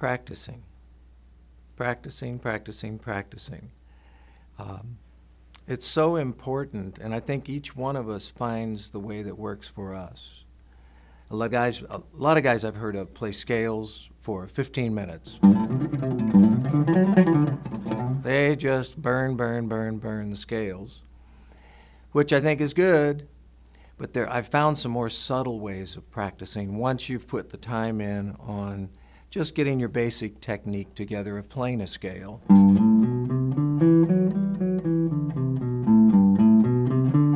practicing. Practicing, practicing, practicing. It's so important, and I think each one of us finds the way that works for us. A lot of guys I've heard of play scales for 15 minutes. They just burn the scales, which I think is good, but I've found some more subtle ways of practicing once you've put the time in on just getting your basic technique together of playing a scale.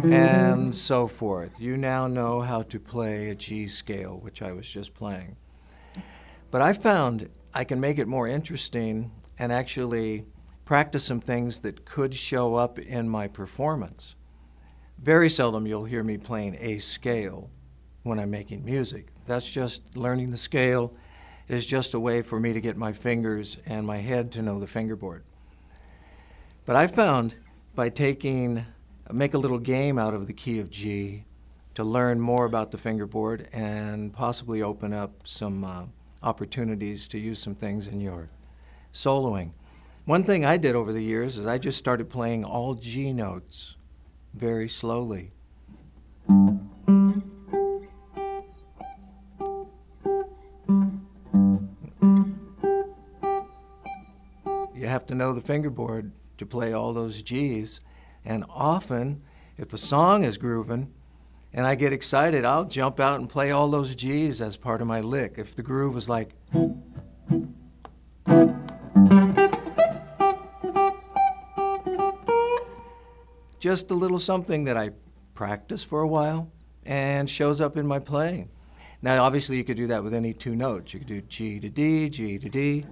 And so forth. You now know how to play a G scale, which I was just playing. But I found I can make it more interesting and actually practice some things that could show up in my performance. Very seldom you'll hear me playing a scale when I'm making music. That's just learning the scale is just a way for me to get my fingers and my head to know the fingerboard. But I found by make a little game out of the key of G to learn more about the fingerboard and possibly open up some opportunities to use some things in your soloing. One thing I did over the years is I just started playing all G notes very slowly. You have to know the fingerboard to play all those G's. And often, if a song is grooving and I get excited, I'll jump out and play all those G's as part of my lick. If the groove is like, just a little something that I practice for a while and shows up in my playing. Now, obviously, you could do that with any two notes. You could do G to D, G to D.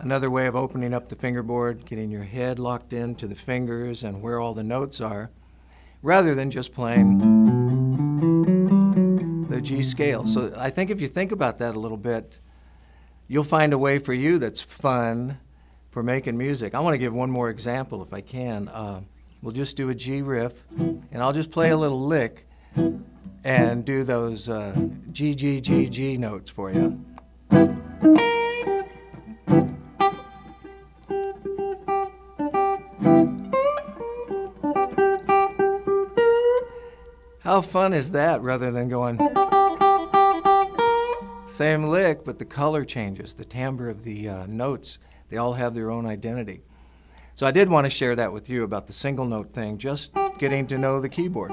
Another way of opening up the fingerboard, getting your head locked into the fingers and where all the notes are, rather than just playing the G scale. So I think if you think about that a little bit, you'll find a way for you that's fun for making music. I want to give one more example if I can. We'll just do a G riff, and I'll just play a little lick and do those G, G, G, G notes for you. How fun is that, rather than going same lick, but the color changes, the timbre of the notes, they all have their own identity. So I did want to share that with you about the single note thing, just getting to know the keyboard.